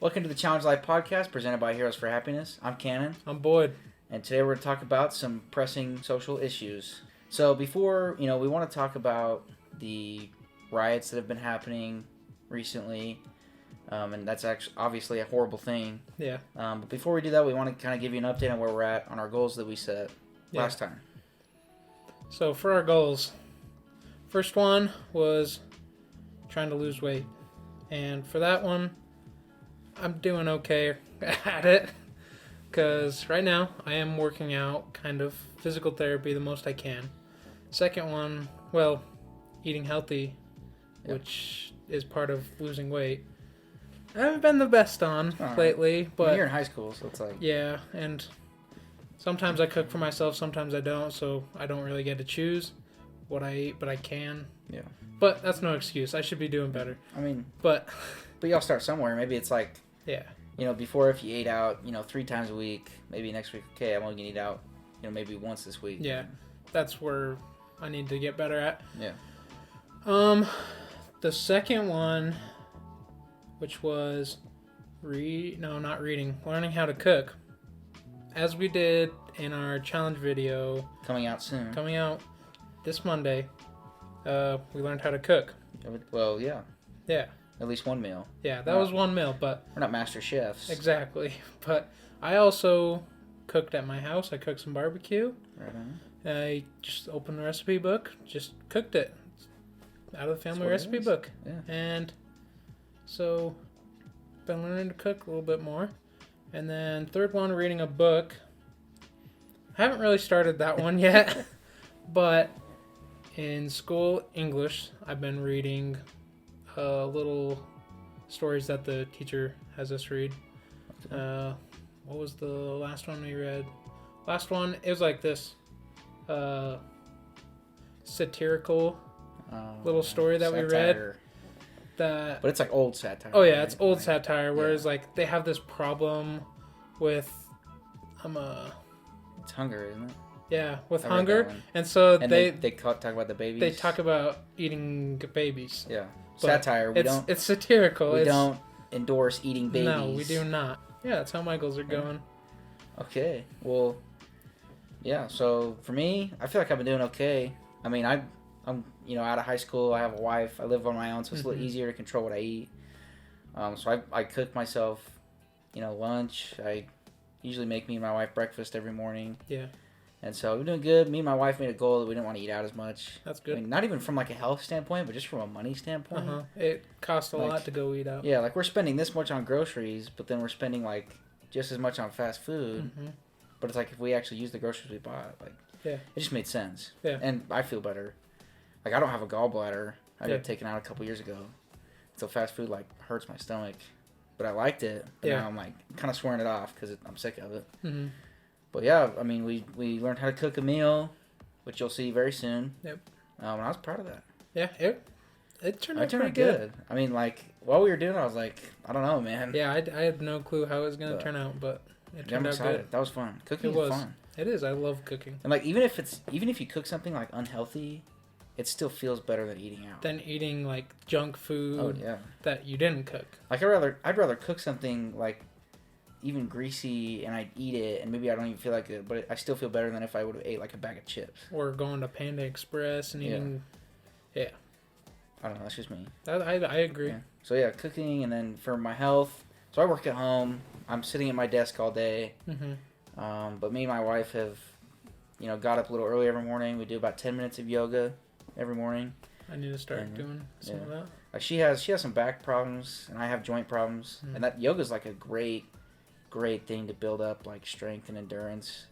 Welcome to the Challenge Life podcast presented by Heroes for Happiness. I'm Canon. I'm Boyd. And today we're going to talk about some pressing social issues. So before, we want to talk about the riots that have been happening recently. And that's actually obviously a horrible thing. Yeah. But before we do that, we want to kind of give you an update on where we're at on our goals that we set last time. So for our goals, first one was trying to lose weight. And for that one, I'm doing okay at it. Because right now, I am working out, kind of physical therapy the most I can. Second one, well, eating healthy, which is part of losing weight. I haven't been the best on lately, but you're in high school, so it's like... Yeah, and sometimes I cook for myself, sometimes I don't, so I don't really get to choose what I eat, but I can. Yeah. But that's no excuse. I should be doing better. I mean... But y'all start somewhere. Maybe it's like... Yeah. Before if you ate out, 3 times a week, maybe next week, okay, I'm only going to eat out, maybe once this week. Yeah, that's where I need to get better at. Yeah. The second one, which was learning how to cook. As we did in our challenge video. Coming out soon. Coming out this Monday, we learned how to cook. Well, yeah. Yeah. At least one meal. Yeah, that was one meal, but... We're not master chefs. Exactly. But I also cooked at my house. I cooked some barbecue. Right on. I just opened the recipe book, just cooked it. Out of the family recipe book. Yeah. And so, been learning to cook a little bit more. And then third one, reading a book. I haven't really started that one yet. But in school English, I've been reading... little stories that the teacher has us read. What was the last one we read? Last one, it was like this satirical little story that satire. We read. But it's like old satire. Oh yeah, right? It's old satire. Whereas like they have this problem with it's hunger, isn't it? Yeah, with hunger, and so they talk about the babies. They talk about eating babies. Yeah. Satire. It's satirical. We don't endorse eating babies. No, we do not. Yeah, that's how my goals are going. Okay. Well, yeah. So for me, I feel like I've been doing okay. I mean, I'm out of high school. I have a wife. I live on my own, so it's a little easier to control what I eat. So I cook myself, lunch. I usually make me and my wife breakfast every morning. Yeah. And so we're doing good. Me and my wife made a goal that we didn't want to eat out as much. That's good. I mean, not even from like a health standpoint, but just from a money standpoint. It costs a lot to go eat out. Yeah, like we're spending this much on groceries, but then we're spending like just as much on fast food. But it's like if we actually use the groceries we bought, it just made sense. Yeah. And I feel better. Like I don't have a gallbladder. I got taken out a couple years ago. So fast food hurts my stomach. But I liked it. But now I'm kind of swearing it off because I'm sick of it. But yeah, I mean, we learned how to cook a meal, which you'll see very soon. Yep. And I was proud of that. Yeah, it turned out pretty good. I mean, while we were doing it, I was like, I don't know, man. Yeah, I had no clue how it was going to turn out, but it turned out good. That was fun. Cooking is fun. It is. I love cooking. And even if you cook something unhealthy, it still feels better than eating out. Than eating junk food. Oh yeah. That you didn't cook. I'd rather cook something even greasy and I'd eat it and maybe I don't even feel like it, but I still feel better than if I would have ate a bag of chips. Or going to Panda Express and eating... Yeah. I don't know, that's just me. I agree. Yeah. So yeah, cooking, and then for my health, so I work at home. I'm sitting at my desk all day. But me and my wife have, got up a little early every morning. We do about 10 minutes of yoga every morning. I need to start doing some of that. She has some back problems and I have joint problems. And that yoga's a great thing to build up strength and endurance.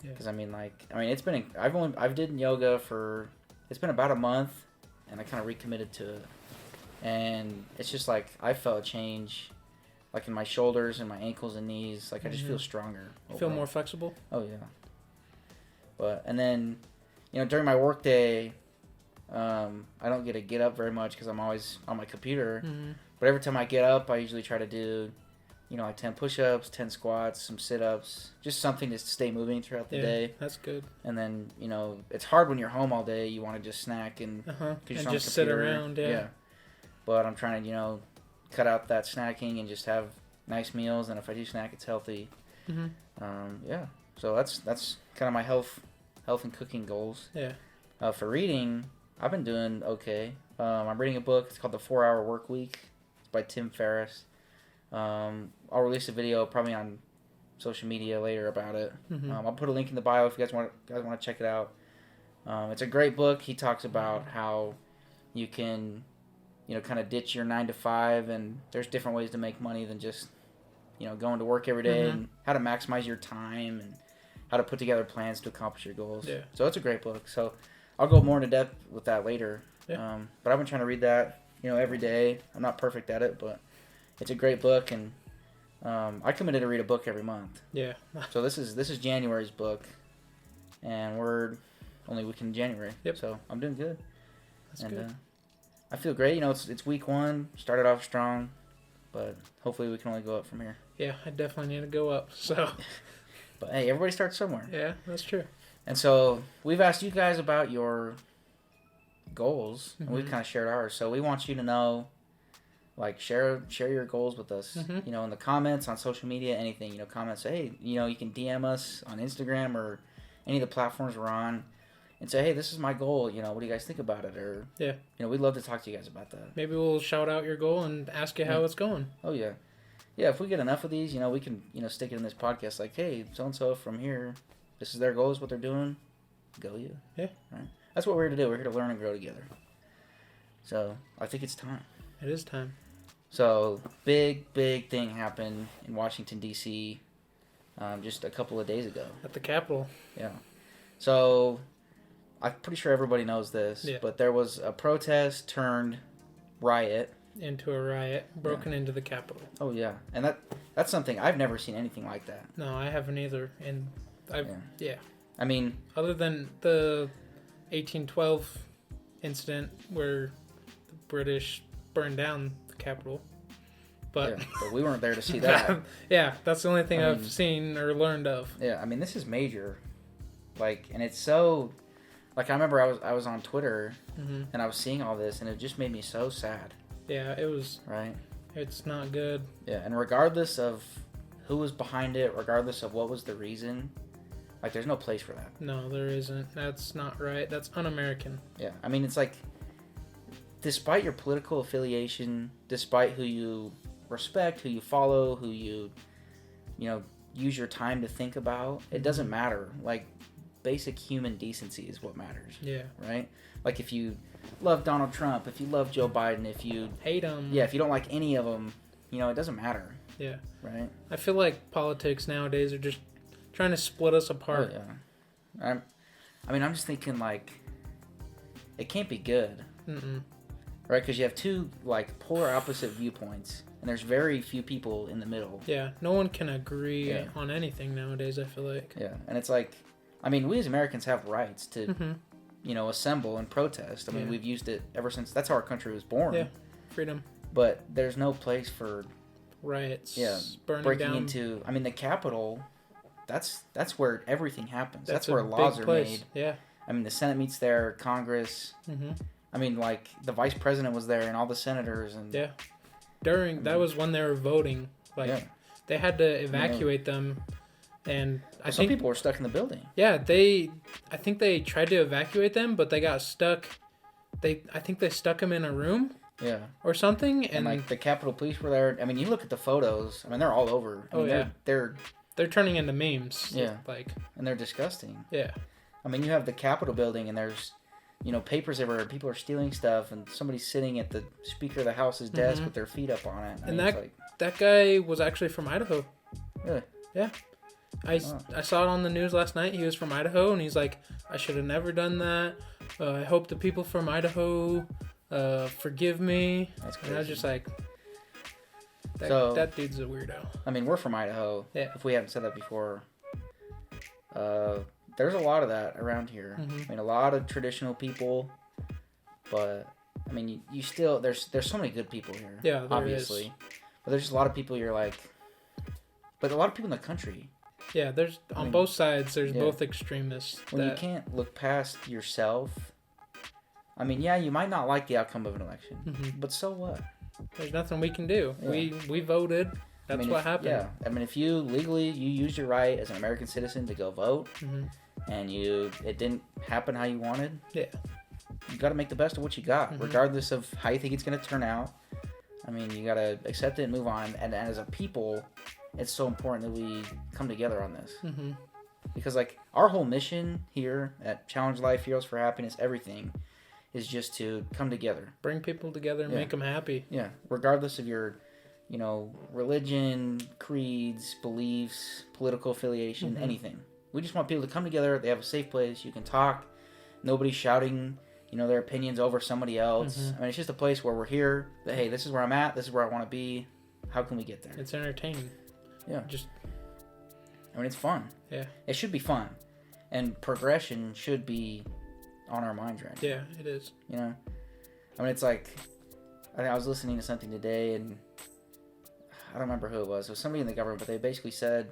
Because it's been I've did yoga for it's been about a month, and I kind of recommitted to it, and it's just I felt a change, in my shoulders and my ankles and knees. I just feel stronger. You feel more flexible? Oh yeah. And then during my work day, I don't get to get up very much because I'm always on my computer. But every time I get up, I usually try to do 10 push-ups, 10 squats, some sit-ups, just something to stay moving throughout the day. That's good. And then, it's hard when you're home all day. You want to just snack and just sit around, yeah. But I'm trying to, cut out that snacking and just have nice meals, and if I do snack, it's healthy. Mm-hmm. Yeah. So that's kind of my health and cooking goals. Yeah. For reading, I've been doing okay. I'm reading a book. It's called The 4 Hour Work Week. It's by Tim Ferriss. I'll release a video probably on social media later about it. Mm-hmm. I'll put a link in the bio if you guys want to check it out. It's a great book. He talks about how you can, kind of ditch your 9 to 5, and there's different ways to make money than just, going to work every day, and how to maximize your time and how to put together plans to accomplish your goals. Yeah. So it's a great book. So I'll go more into depth with that later. Yeah. But I've been trying to read that, every day. I'm not perfect at it, but it's a great book, and I committed to read a book every month. Yeah. So this is January's book, and we're only week in January. Yep. So I'm doing good. That's good. I feel great. It's week 1. Started off strong, but hopefully we can only go up from here. Yeah, I definitely need to go up. So. But hey, everybody starts somewhere. Yeah, that's true. And so we've asked you guys about your goals, and we've kind of shared ours. So we want you to know, like, share your goals with us. Mm-hmm. In the comments on social media, anything. Comments. Say, hey, you can DM us on Instagram or any of the platforms we're on, and say, hey, this is my goal. What do you guys think about it? Or yeah, we'd love to talk to you guys about that. Maybe we'll shout out your goal and ask you how it's going. Oh yeah. Yeah, if we get enough of these, we can, stick it in this podcast. Like, hey, so and so from here, this is their goals, what they're doing. Go you. Yeah. Right. That's what we're here to do. We're here to learn and grow together. So I think it's time. It is time. So big thing happened in Washington D.C. Just a couple of days ago. At the Capitol. Yeah. So I'm pretty sure everybody knows this, but there was a protest turned riot. Into a riot, broken into the Capitol. Oh yeah, and that's something I've never seen anything like that. No, I haven't either, and yeah. I mean, other than the 1812 incident where the British burned down the Capitol, but we weren't there to see that. Yeah, that's the only thing I've seen or learned of. Yeah, I mean, this is major, and it's so, I remember I was on Twitter and I was seeing all this, and it just made me so sad. Yeah, it was. Right? It's not good. Yeah, and regardless of who was behind it, regardless of what was the reason, there's no place for that. No, there isn't. That's not right. That's un-American. Yeah, I mean, it's despite your political affiliation, despite who you respect, who you follow, who you use your time to think about, it doesn't matter. Basic human decency is what matters. Yeah. Right? If you love Donald Trump, if you love Joe Biden, if you hate them, if you don't like any of them, it doesn't matter. Yeah. Right? I feel like politics nowadays are just trying to split us apart. Oh, yeah. I'm just thinking it can't be good. Mm-mm. Right? Because you have two polar opposite viewpoints, and there's very few people in the middle. Yeah. No one can agree on anything nowadays, I feel like. Yeah. And it's we as Americans have rights to assemble and protest. I mean, we've used it ever since. That's how our country was born. Yeah, freedom. But there's no place for riots. Yeah, breaking down into. I mean, the Capitol. That's where everything happens. That's where laws are made. Yeah. I mean, the Senate meets there, Congress. Mm-hmm. I mean, the Vice President was there, and all the senators and. Yeah. That was when they were voting. They had to evacuate them. And some people were stuck in the building. Yeah, I think they tried to evacuate them, but they got stuck. I think they stuck them in a room. Yeah. Or something, and the Capitol Police were there. I mean, you look at the photos. I mean, they're all over. I mean, they're turning into memes. Yeah. And they're disgusting. Yeah. I mean, you have the Capitol building, and there's, papers everywhere. People are stealing stuff, and somebody's sitting at the Speaker of the House's desk with their feet up on it. And that guy was actually from Idaho. Really? Yeah. I saw it on the news last night. He was from Idaho, and he's like, I should have never done that. I hope the people from Idaho forgive me. That's crazy. And I was just like, that dude's a weirdo. I mean, we're from Idaho. Yeah. If we haven't said that before. There's a lot of that around here. Mm-hmm. I mean, a lot of traditional people, but I mean, you still there's so many good people here. Yeah, there obviously, is. But there's just a lot of people but a lot of people in the country. Yeah, there's both sides. There's both extremists. When you can't look past yourself. I mean, yeah, you might not like the outcome of an election, but so what? There's nothing we can do. Yeah. We voted. That's what happened. Yeah, I mean, if you legally you used your right as an American citizen to go vote, and it didn't happen how you wanted. Yeah. You got to make the best of what you got, regardless of how you think it's going to turn out. I mean, you got to accept it and move on. And as a people, it's so important that we come together on this. Because, like, our whole mission here at Challenge Life, Heroes for Happiness, everything is just to come together. Bring people together and make them happy. Yeah, regardless of your, religion, creeds, beliefs, political affiliation, anything. We just want people to come together. They have a safe place. You can talk. Nobody's shouting, their opinions over somebody else. I mean, it's just a place where we're here. That, hey, this is where I'm at. This is where I want to be. How can we get there? It's entertaining. Yeah. I mean, it's fun. Yeah. It should be fun. And progression should be on our minds right now. Yeah, it is. I mean, it's like, I was listening to something today, and I don't remember who it was. It was somebody in the government, but they basically said,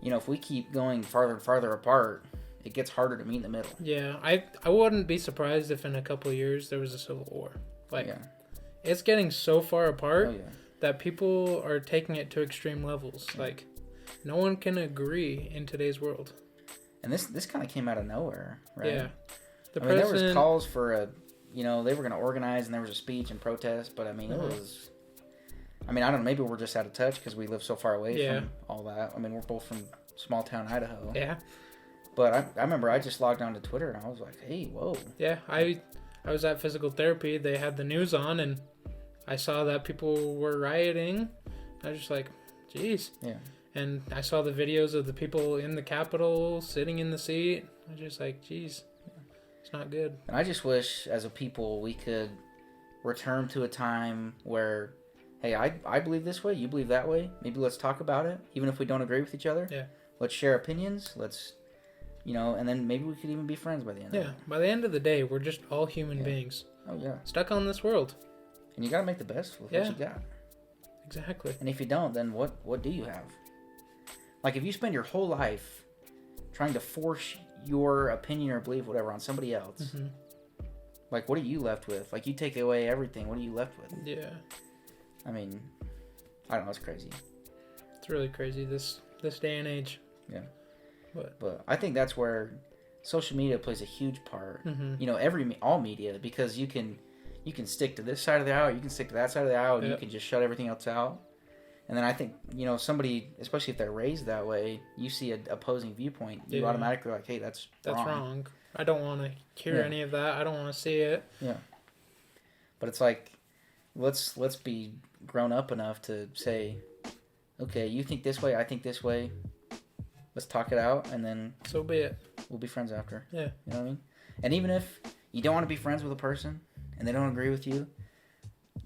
if we keep going farther and farther apart, it gets harder to meet in the middle. Yeah, I wouldn't be surprised if in a couple of years there was a civil war. It's getting so far apart that people are taking it to extreme levels. Like, no one can agree in today's world. And this kind of came out of nowhere, right? Yeah. There was calls for they were going to organize, and there was a speech and protest, but I mean, it was... I mean, I don't know, maybe we're just out of touch because we live so far away from all that. I mean, we're both from small town Idaho. Yeah. But I remember I just logged on to Twitter and I was like, hey, whoa. Yeah, I was at physical therapy. They had the news on and I saw that people were rioting. I was just like, geez. Yeah. And I saw the videos of the people in the Capitol sitting in the seat. I was just like, geez, it's not good. And I just wish as a people we could return to a time where, hey, I believe this way, you believe that way. Maybe let's talk about it, even if we don't agree with each other. Yeah. Let's share opinions. Let's... and then maybe we could even be friends by the end of it. Yeah, by the end of the day, we're just all human beings. Oh, yeah. Stuck on this world. And you got to make the best with what you got. Exactly. And if you don't, then what do you have? Like, if you spend your whole life trying to force your opinion or belief, whatever, on somebody else, like, what are you left with? Like, you take away everything. What are you left with? Yeah. I mean, I don't know. It's crazy. It's really crazy, this day and age. Yeah. But I think that's where social media plays a huge part. All media, because you can stick to this side of the aisle, you can stick to that side of the aisle, and you can just shut everything else out. And then I think somebody, especially if they're raised that way, you see an opposing viewpoint, you automatically like, hey, that's wrong. I don't want to hear any of that. I don't want to see it. Yeah. But it's like, let's be grown up enough to say, okay, you think this way, I think this way. Let's talk it out, and then... So be it. We'll be friends after. Yeah. You know what I mean? And even if you don't want to be friends with a person, and they don't agree with you,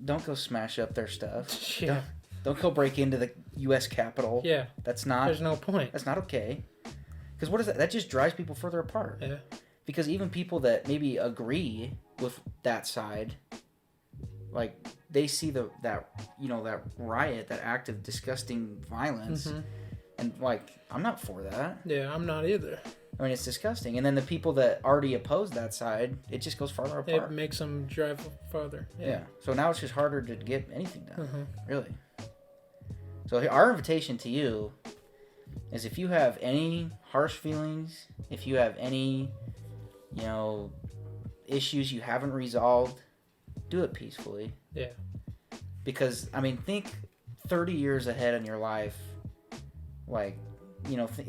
don't go smash up their stuff. Yeah. Don't go break into the U.S. Capitol. Yeah. That's not... There's no point. That's not okay. Because what is that? That just drives people further apart. Yeah. Because even people that maybe agree with that side, like, they see that riot, that act of disgusting violence... And, like, I'm not for that. Yeah, I'm not either. I mean, it's disgusting. And then the people that already oppose that side, it just goes farther apart. It makes them drive farther. Yeah. So now it's just harder to get anything done. Really. So our invitation to you is, if you have any harsh feelings, if you have any, issues you haven't resolved, do it peacefully. Yeah. Because, I mean, think 30 years ahead in your life. Like,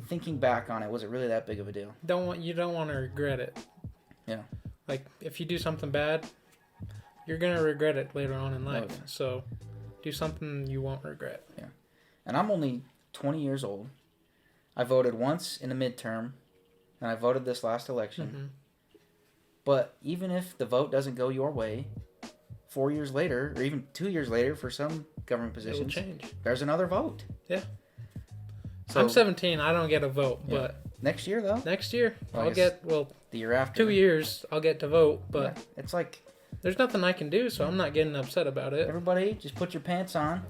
thinking back on it, was it really that big of a deal? You don't want to regret it. Yeah. Like, if you do something bad, you're going to regret it later on in life. Okay. So, do something you won't regret. Yeah. And I'm only 20 years old. I voted once in a midterm, and I voted this last election. But even if the vote doesn't go your way, 4 years later, or even 2 years later for some government positions, it'll change. There's another vote. Yeah. So, I'm 17. I don't get a vote, but next year though. Next year I'll get the year after. 2 years I'll get to vote, but it's like there's nothing I can do, so I'm not getting upset about it. Everybody, just put your pants on,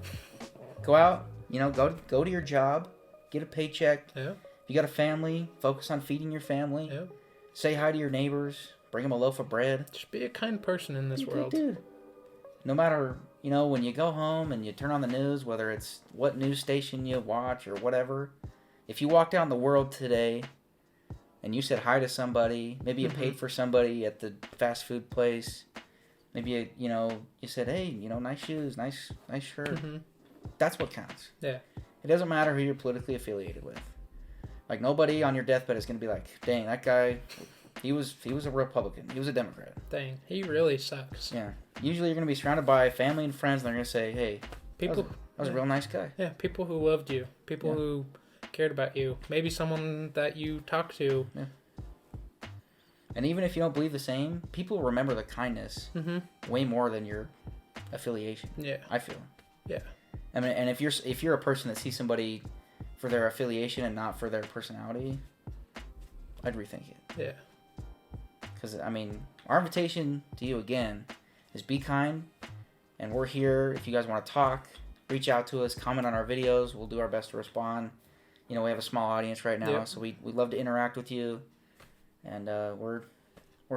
go out. Go to your job, get a paycheck. Yeah. If you got a family, focus on feeding your family. Yeah. Say hi to your neighbors. Bring them a loaf of bread. Just be a kind person in this world, dude. No matter you know, when you go home and you turn on the news, whether it's what news station you watch or whatever, if you walk down the world today and you said hi to somebody, maybe you paid for somebody at the fast food place, maybe you said, hey, nice shoes, nice shirt. That's what counts. Yeah. It doesn't matter who you're politically affiliated with. Like, nobody on your deathbed is going to be like, dang, that guy, he was a Republican. He was a Democrat. Dang, he really sucks. Yeah. Usually you're going to be surrounded by family and friends, and they're going to say, hey, people, that was a real nice guy. Yeah, people who loved you. People who cared about you. Maybe someone that you talked to. Yeah. And even if you don't believe the same, people remember the kindness way more than your affiliation. Yeah. I feel. Yeah. I mean, and if you're a person that sees somebody for their affiliation and not for their personality, I'd rethink it. Yeah. Because, I mean, our invitation to you again is be kind, and we're here. If you guys want to talk, reach out to us, comment on our videos. We'll do our best to respond. We have a small audience right now, so we'd love to interact with you. And we're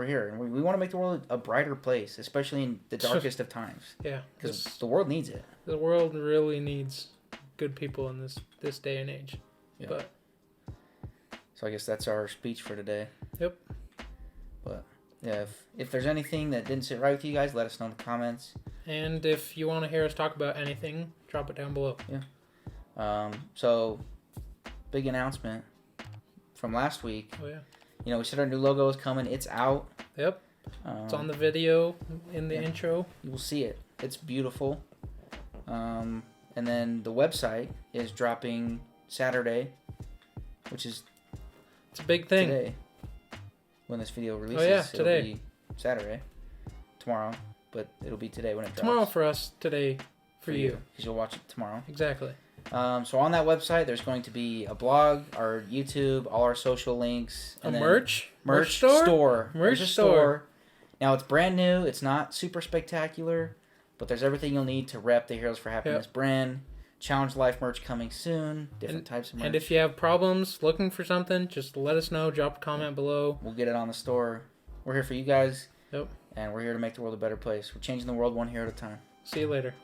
here, and we want to make the world a brighter place, especially in the darkest of times. Yeah, because the world needs it. The world really needs good people in this day and age. Yeah. But so I guess that's our speech for today. Yep. But yeah, if there's anything that didn't sit right with you guys, let us know in the comments. And if you want to hear us talk about anything, drop it down below. Yeah. So big announcement from last week. Oh yeah. We said our new logo is coming. It's out. Yep. It's on the video in the intro. You will see it. It's beautiful. And then the website is dropping Saturday, which is it's a big thing. Today. When this video releases. Oh yeah, today. It'll be Saturday. Tomorrow, but it'll be today when it drops. Tomorrow for us, today for you. Because you'll watch it tomorrow. Exactly. So on that website, there's going to be a blog, our YouTube, all our social links, and merch store. Merch store. Now it's brand new. It's not super spectacular, but there's everything you'll need to rep the Heroes for Happiness brand. Challenge Life merch coming soon. Different types of merch. And if you have problems looking for something, just let us know. Drop a comment below. We'll get it on the store. We're here for you guys. Yep. And we're here to make the world a better place. We're changing the world one hero at a time. See you later.